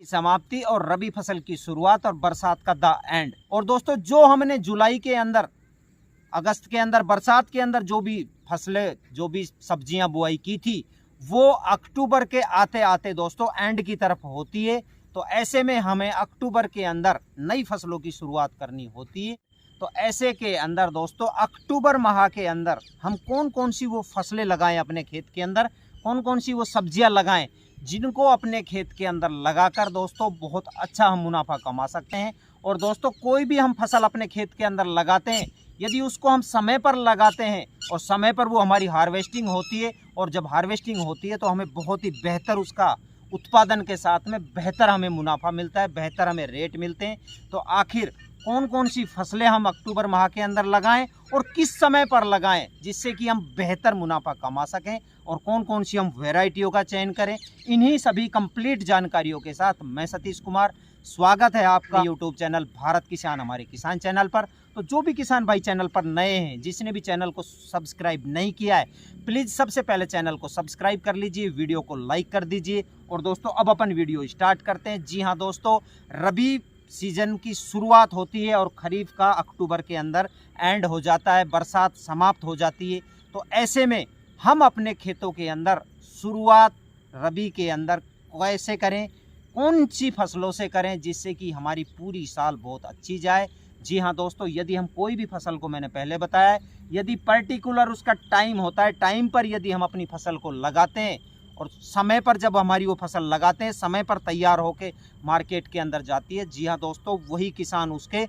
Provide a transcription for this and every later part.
समाप्ति और रबी फसल की शुरुआत और बरसात का द एंड। और दोस्तों जो हमने जुलाई के अंदर, अगस्त के अंदर, बरसात के अंदर जो भी फसलें, जो भी सब्जियां बुआई की थी, वो अक्टूबर के आते आते दोस्तों एंड की तरफ होती है। तो ऐसे में हमें अक्टूबर के अंदर नई फसलों की शुरुआत करनी होती है। तो ऐसे के अंदर दोस्तों अक्टूबर माह के अंदर हम कौन कौन सी वो फसलें लगाएं अपने खेत के अंदर, कौन कौन सी वो सब्जियां लगाएं जिनको अपने खेत के अंदर लगाकर दोस्तों बहुत अच्छा हम मुनाफा कमा सकते हैं। और दोस्तों कोई भी हम फसल अपने खेत के अंदर लगाते हैं, यदि उसको हम समय पर लगाते हैं और समय पर वो हमारी हार्वेस्टिंग होती है, और जब हार्वेस्टिंग होती है तो हमें बहुत ही बेहतर उसका उत्पादन के साथ में बेहतर हमें मुनाफा मिलता है, बेहतर हमें रेट मिलते हैं। तो आखिर कौन कौन सी फसलें हम अक्टूबर माह के अंदर लगाएं और किस समय पर लगाएं जिससे कि हम बेहतर मुनाफा कमा सकें, और कौन कौन सी हम वैरायटियों का चयन करें, इन्हीं सभी कंप्लीट जानकारियों के साथ मैं सतीश कुमार, स्वागत है आपका यूट्यूब चैनल भारत किसान, हमारे किसान चैनल पर। तो जो भी किसान भाई चैनल पर नए हैं, जिसने भी चैनल को सब्सक्राइब नहीं किया है, प्लीज़ सबसे पहले चैनल को सब्सक्राइब कर लीजिए, वीडियो को लाइक कर दीजिए। और दोस्तों अब अपन वीडियो स्टार्ट करते हैं। जी हाँ दोस्तों, रबी सीजन की शुरुआत होती है और खरीफ का अक्टूबर के अंदर एंड हो जाता है, बरसात समाप्त हो जाती है। तो ऐसे में हम अपने खेतों के अंदर शुरुआत रबी के अंदर कैसे करें, कौन सी फसलों से करें जिससे कि हमारी पूरी साल बहुत अच्छी जाए। जी हाँ दोस्तों, यदि हम कोई भी फसल को, मैंने पहले बताया है, यदि पर्टिकुलर उसका टाइम होता है, टाइम पर यदि हम अपनी फसल को लगाते हैं और समय पर जब हमारी वो फसल लगाते हैं, समय पर तैयार होके मार्केट के अंदर जाती है, जी हाँ दोस्तों, वही किसान उसके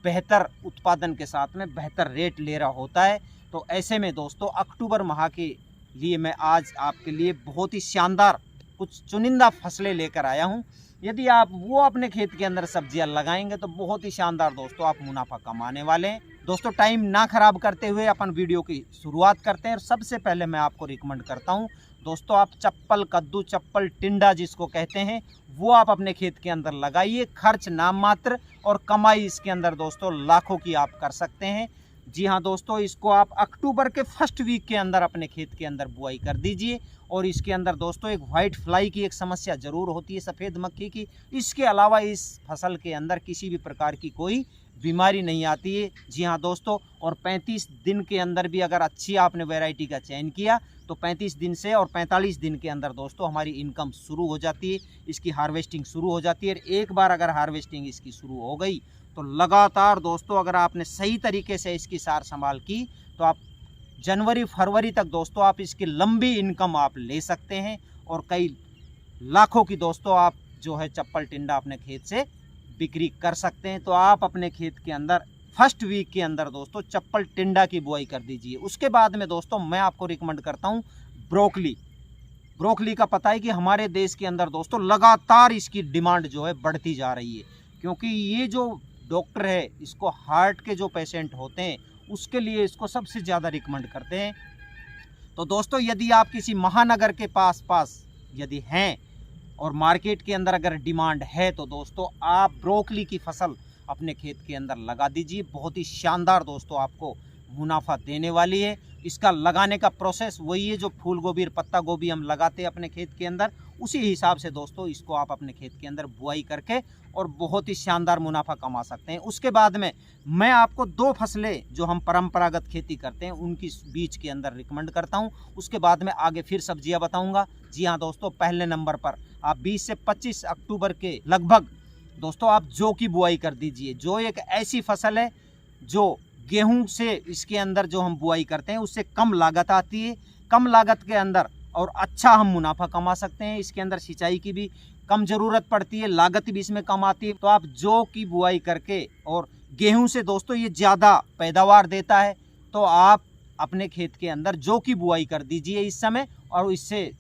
बेहतर उत्पादन के साथ में बेहतर रेट ले रहा होता है। तो ऐसे में दोस्तों अक्टूबर माह के लिए मैं आज आपके लिए बहुत ही शानदार कुछ चुनिंदा फसलें लेकर आया हूँ। यदि आप वो अपने खेत के अंदर सब्जियां लगाएंगे तो बहुत ही शानदार दोस्तों आप मुनाफा कमाने वाले हैं। दोस्तों टाइम ना खराब करते हुए अपन वीडियो की शुरुआत करते हैं। और सबसे पहले मैं आपको रिकमेंड करता हूं दोस्तों, आप चप्पल कद्दू, चप्पल टिंडा जिसको कहते हैं, वो आप अपने खेत के अंदर लगाइए। खर्च नाम मात्र और कमाई इसके अंदर दोस्तों लाखों की आप कर सकते हैं। जी हाँ दोस्तों, इसको आप अक्टूबर के फर्स्ट वीक के अंदर अपने खेत के अंदर बुआई कर दीजिए। और इसके अंदर दोस्तों एक वाइट फ्लाई की एक समस्या ज़रूर होती है, सफ़ेद मक्खी की। इसके अलावा इस फसल के अंदर किसी भी प्रकार की कोई बीमारी नहीं आती है। जी हाँ दोस्तों, और 35 दिन के अंदर भी अगर अच्छी आपने वैरायटी का चयन किया तो 35 दिन से और 45 दिन के अंदर दोस्तों हमारी इनकम शुरू हो जाती है, इसकी हार्वेस्टिंग शुरू हो जाती है। और एक बार अगर हार्वेस्टिंग इसकी शुरू हो गई तो लगातार दोस्तों अगर आपने सही तरीके से इसकी सार संभाल की तो आप जनवरी फरवरी तक दोस्तों आप इसकी लंबी इनकम आप ले सकते हैं। और कई लाखों की दोस्तों आप जो है चप्पल टिंडा अपने खेत से बिक्री कर सकते हैं। तो आप अपने खेत के अंदर फर्स्ट वीक के अंदर दोस्तों चप्पल टिंडा की बुआई कर दीजिए। उसके बाद में दोस्तों मैं आपको रिकमेंड करता हूं ब्रोकली। ब्रोकली का पता है कि हमारे देश के अंदर दोस्तों लगातार इसकी डिमांड जो है बढ़ती जा रही है, क्योंकि ये जो डॉक्टर है इसको हार्ट के जो पेशेंट होते हैं उसके लिए इसको सबसे ज़्यादा रिकमेंड करते हैं। तो दोस्तों यदि आप किसी महानगर के पास यदि हैं और मार्केट के अंदर अगर डिमांड है तो दोस्तों आप ब्रोकली की फसल अपने खेत के अंदर लगा दीजिए। बहुत ही शानदार दोस्तों आपको मुनाफा देने वाली है। इसका लगाने का प्रोसेस वही है जो फूल गोभी और पत्ता गोभी हम लगाते हैं अपने खेत के अंदर, उसी हिसाब से दोस्तों इसको आप अपने खेत के अंदर बुआई करके और बहुत ही शानदार मुनाफा कमा सकते हैं। उसके बाद में मैं आपको 2 फसलें जो हम परंपरागत खेती करते हैं उनकी बीच के अंदर रिकमेंड करता हूं। उसके बाद में आगे फिर सब्जियां बताऊंगा। जी हाँ दोस्तों, पहले नंबर पर आप 20 से 25 अक्टूबर के लगभग दोस्तों आप जौ की बुआई कर दीजिए। जौ एक ऐसी फसल है जो गेहूं से इसके अंदर जो हम बुआई करते हैं उससे कम लागत आती है, कम लागत के अंदर और अच्छा हम मुनाफा कमा सकते हैं। इसके अंदर सिंचाई की भी कम ज़रूरत पड़ती है, लागत भी इसमें कम आती है। तो आप जौ की बुआई करके, और गेहूं से दोस्तों ये ज़्यादा पैदावार देता है, तो आप अपने खेत के अंदर जौ की बुआई कर दीजिए इस समय, और इससे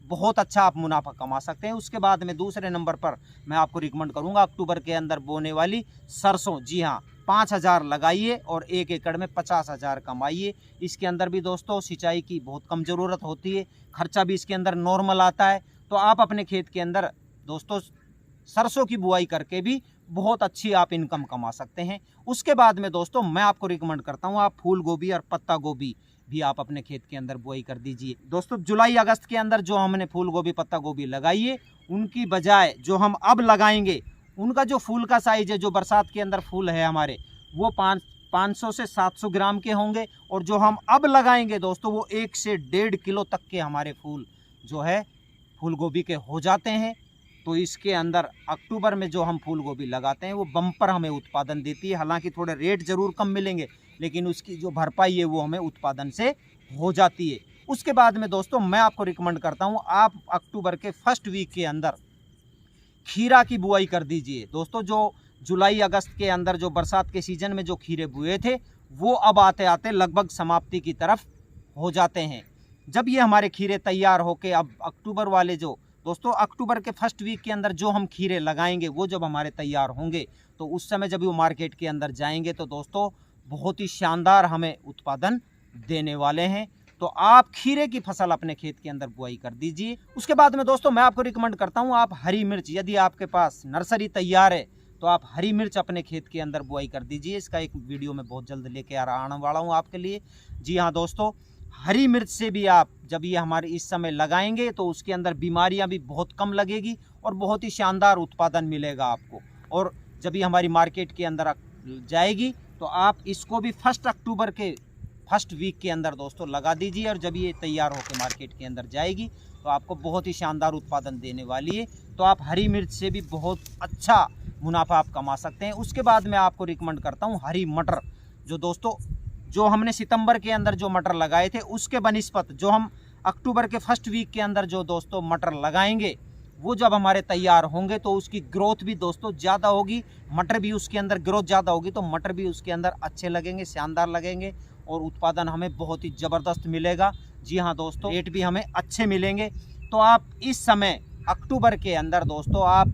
बहुत अच्छा आप मुनाफा कमा सकते हैं। उसके बाद में दूसरे नंबर पर मैं आपको रिकमेंड करूंगा अक्टूबर के अंदर बोने वाली सरसों। जी हाँ, 5,000 लगाइए और 1 एकड़ में 50,000 कमाइए। इसके अंदर भी दोस्तों सिंचाई की बहुत कम ज़रूरत होती है, खर्चा भी इसके अंदर नॉर्मल आता है। तो आप अपने खेत के अंदर दोस्तों सरसों की बुआई करके भी बहुत अच्छी आप इनकम कमा सकते हैं। उसके बाद में दोस्तों मैं आपको रिकमेंड करता हूँ आप फूल गोभी और पत्ता गोभी भी आप अपने खेत के अंदर बुआई कर दीजिए। दोस्तों जुलाई अगस्त के अंदर जो हमने फूल गोभी पत्ता गोभी लगाई है, उनकी बजाय जो हम अब लगाएंगे उनका जो फूल का साइज है, जो बरसात के अंदर फूल है हमारे, वो 500 से 700 ग्राम के होंगे। और जो हम अब लगाएंगे दोस्तों वो 1 से 1.5 किलो तक के हमारे फूल जो है फूल गोभी के हो जाते हैं। तो इसके अंदर अक्टूबर में जो हम फूल गोभी लगाते हैं वो बम्पर हमें उत्पादन देती है। हालांकि थोड़े रेट ज़रूर कम मिलेंगे, लेकिन उसकी जो भरपाई है वो हमें उत्पादन से हो जाती है। उसके बाद में दोस्तों मैं आपको रिकमेंड करता हूँ, आप अक्टूबर के फर्स्ट वीक के अंदर खीरा की बुआई कर दीजिए। दोस्तों जो जुलाई अगस्त के अंदर जो बरसात के सीजन में जो खीरे बुए थे वो अब आते आते लगभग समाप्ति की तरफ हो जाते हैं। जब ये हमारे खीरे तैयार होके अब अक्टूबर वाले जो दोस्तों अक्टूबर के फर्स्ट वीक के अंदर जो हम खीरे लगाएंगे वो जब हमारे तैयार होंगे तो उस समय जब वो मार्केट के अंदर जाएंगे तो दोस्तों बहुत ही शानदार हमें उत्पादन देने वाले हैं। तो आप खीरे की फसल अपने खेत के अंदर बुआई कर दीजिए। उसके बाद में दोस्तों मैं आपको रिकमेंड करता हूँ, आप हरी मिर्च, यदि आपके पास नर्सरी तैयार है तो आप हरी मिर्च अपने खेत के अंदर बुआई कर दीजिए। इसका एक वीडियो मैं बहुत जल्द लेके आने वाला हूँ आपके लिए। जी हाँ दोस्तों, हरी मिर्च से भी आप जब ये हमारे इस समय लगाएंगे तो उसके अंदर बीमारियां भी बहुत कम लगेगी और बहुत ही शानदार उत्पादन मिलेगा आपको। और जब ये हमारी मार्केट के अंदर जाएगी तो आप इसको भी फर्स्ट अक्टूबर के फर्स्ट वीक के अंदर दोस्तों लगा दीजिए। और जब ये तैयार होकर मार्केट के अंदर जाएगी तो आपको बहुत ही शानदार उत्पादन देने वाली है। तो आप हरी मिर्च से भी बहुत अच्छा मुनाफा आप कमा सकते हैं। उसके बाद मैं आपको रिकमेंड करता हूँ हरी मटर, जो दोस्तों जो हमने सितंबर के अंदर जो मटर लगाए थे उसके बनिस्पत जो हम अक्टूबर के फर्स्ट वीक के अंदर जो दोस्तों मटर लगाएंगे वो जब हमारे तैयार होंगे तो उसकी ग्रोथ भी दोस्तों ज़्यादा होगी, मटर भी उसके अंदर ग्रोथ ज़्यादा होगी तो मटर भी उसके अंदर अच्छे लगेंगे, शानदार लगेंगे और उत्पादन हमें बहुत ही ज़बरदस्त मिलेगा। जी हाँ दोस्तों, रेट भी हमें अच्छे मिलेंगे। तो आप इस समय अक्टूबर के अंदर दोस्तों आप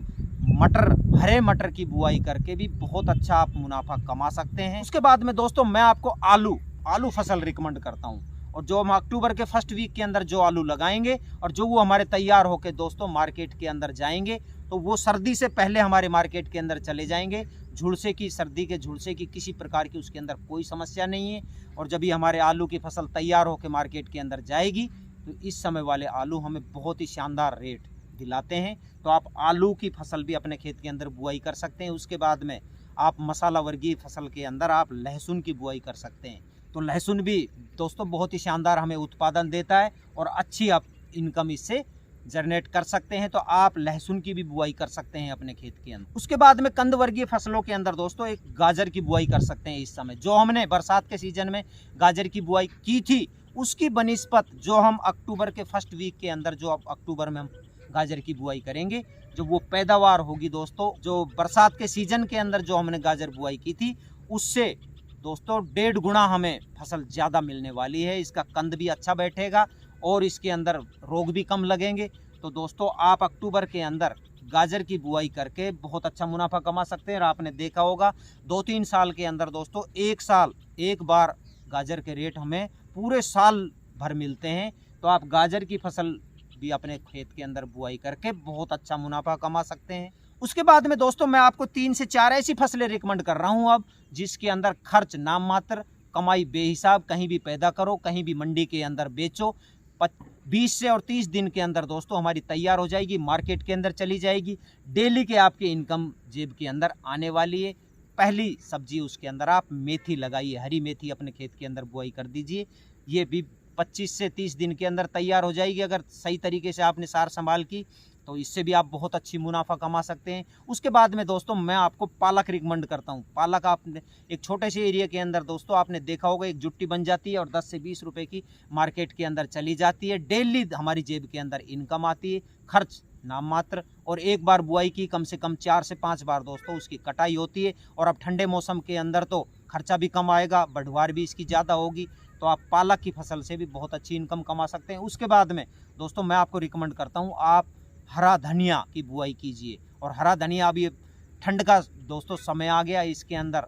मटर, हरे मटर की बुआई करके भी बहुत अच्छा आप मुनाफा कमा सकते हैं। उसके बाद में दोस्तों मैं आपको आलू फसल रिकमेंड करता हूँ। और जो हम अक्टूबर के फर्स्ट वीक के अंदर जो आलू लगाएंगे और जो वो हमारे तैयार होके दोस्तों मार्केट के अंदर जाएंगे तो वो सर्दी से पहले हमारे मार्केट के अंदर चले जाएंगे। झुलसे की, सर्दी के झुलसे की किसी प्रकार की उसके अंदर कोई समस्या नहीं है। और जब ये हमारे आलू की फसल तैयार होकर मार्केट के अंदर जाएगी तो इस समय वाले आलू हमें बहुत ही शानदार रेट दिलाते हैं। तो आप आलू की फसल भी अपने खेत के अंदर बुआई कर सकते हैं। उसके बाद में आप मसाला वर्गीय फसल के अंदर आप लहसुन की बुआई कर सकते हैं। तो लहसुन भी दोस्तों बहुत ही शानदार हमें उत्पादन देता है और अच्छी आप इनकम इससे जनरेट कर सकते हैं। तो आप लहसुन की भी बुआई कर सकते हैं अपने खेत के अंदर। उसके बाद में कंद वर्गीय फसलों के अंदर दोस्तों एक गाजर की बुआई कर सकते हैं। इस समय जो हमने बरसात के सीजन में गाजर की बुआई की थी उसकी बनिस्पत जो हम अक्टूबर के फर्स्ट वीक के अंदर जो अब अक्टूबर में हम गाजर की बुआई करेंगे, जो वो पैदावार होगी दोस्तों, जो बरसात के सीजन के अंदर जो हमने गाजर बुआई की थी उससे दोस्तों 1.5 गुना हमें फसल ज़्यादा मिलने वाली है। इसका कंद भी अच्छा बैठेगा और इसके अंदर रोग भी कम लगेंगे। तो दोस्तों आप अक्टूबर के अंदर गाजर की बुआई करके बहुत अच्छा मुनाफा कमा सकते हैं। और आपने देखा होगा 2-3 साल के अंदर दोस्तों एक बार गाजर के रेट हमें पूरे साल भर मिलते हैं। तो आप गाजर की फसल भी अपने खेत के अंदर बुआई करके बहुत अच्छा मुनाफा कमा सकते हैं। उसके बाद में दोस्तों मैं आपको 3 से 4 ऐसी फसलें रिकमेंड कर रहा हूं अब जिसके अंदर खर्च नाम मात्र, कमाई बेहिसाब, कहीं भी पैदा करो, कहीं भी मंडी के अंदर बेचो। 20 से और 30 दिन के अंदर दोस्तों हमारी तैयार हो जाएगी, मार्केट के अंदर चली जाएगी, डेली के आपके इनकम जेब के अंदर आने वाली है। पहली सब्जी उसके अंदर आप मेथी लगाइए, हरी मेथी अपने खेत के अंदर बुआई कर दीजिए। ये भी 25 से 30 दिन के अंदर तैयार हो जाएगी अगर सही तरीके से आपने सार संभाल की, तो इससे भी आप बहुत अच्छी मुनाफा कमा सकते हैं। उसके बाद में दोस्तों मैं आपको पालक रिकमेंड करता हूं। पालक आपने एक छोटे से एरिया के अंदर दोस्तों आपने देखा होगा एक जुट्टी बन जाती है और 10 से 20 रुपए की मार्केट के अंदर चली जाती है। डेली हमारी जेब के अंदर इनकम आती है, खर्च नाम मात्र, और एक बार बुआई की कम से कम 4 से 5 बार दोस्तों उसकी कटाई होती है। और अब ठंडे मौसम के अंदर तो खर्चा भी कम आएगा, बढ़वार भी इसकी ज़्यादा होगी। तो आप पालक की फसल से भी बहुत अच्छी इनकम कमा सकते हैं। उसके बाद में दोस्तों मैं आपको रिकमेंड करता हूँ आप हरा धनिया की बुआई कीजिए। और हरा धनिया अभी ठंड का दोस्तों समय आ गया, इसके अंदर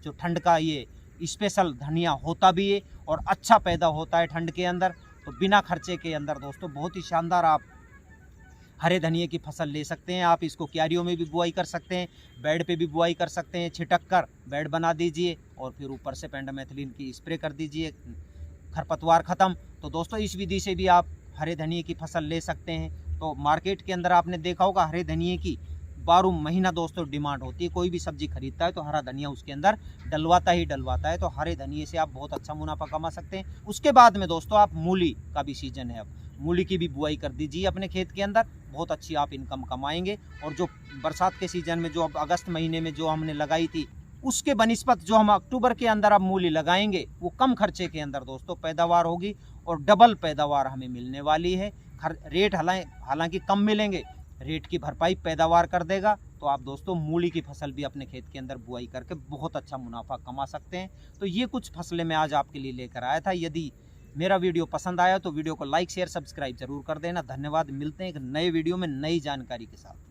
जो ठंड का ये स्पेशल धनिया होता भी है और अच्छा पैदा होता है ठंड के अंदर। तो बिना खर्चे के अंदर दोस्तों बहुत ही शानदार आप हरे धनिए की फसल ले सकते हैं। आप इसको क्यारियों में भी बुआई कर सकते हैं, बेड पे भी बुआई कर सकते हैं। छिटक कर बेड बना दीजिए और फिर ऊपर से पेंडामेथिलिन की स्प्रे कर दीजिए खरपतवार ख़त्म। तो दोस्तों इस विधि से भी आप हरे धनिए की फसल ले सकते हैं। तो मार्केट के अंदर आपने देखा होगा हरे धनिए की 12 महीना दोस्तों डिमांड होती है। कोई भी सब्जी खरीदता है तो हरा धनिया उसके अंदर डलवाता ही डलवाता है। तो हरे धनिए से आप बहुत अच्छा मुनाफा कमा सकते हैं। उसके बाद में दोस्तों आप मूली का भी सीजन है, अब मूली की भी बुआई कर दीजिए अपने खेत के अंदर, बहुत अच्छी आप इनकम कमाएंगे। और जो बरसात के सीजन में जो अब अगस्त महीने में जो हमने लगाई थी उसके बनिस्पत जो हम अक्टूबर के अंदर अब मूली लगाएंगे वो कम खर्चे के अंदर दोस्तों पैदावार होगी और डबल पैदावार हमें मिलने वाली है। रेट हालांकि कम मिलेंगे, रेट की भरपाई पैदावार कर देगा। तो आप दोस्तों मूली की फसल भी अपने खेत के अंदर बुआई करके बहुत अच्छा मुनाफा कमा सकते हैं। तो ये कुछ फसलें मैं आज आपके लिए लेकर आया था। यदि मेरा वीडियो पसंद आया तो वीडियो को लाइक शेयर सब्सक्राइब जरूर कर देना। धन्यवाद। मिलते हैं एक नए वीडियो में नई जानकारी के साथ।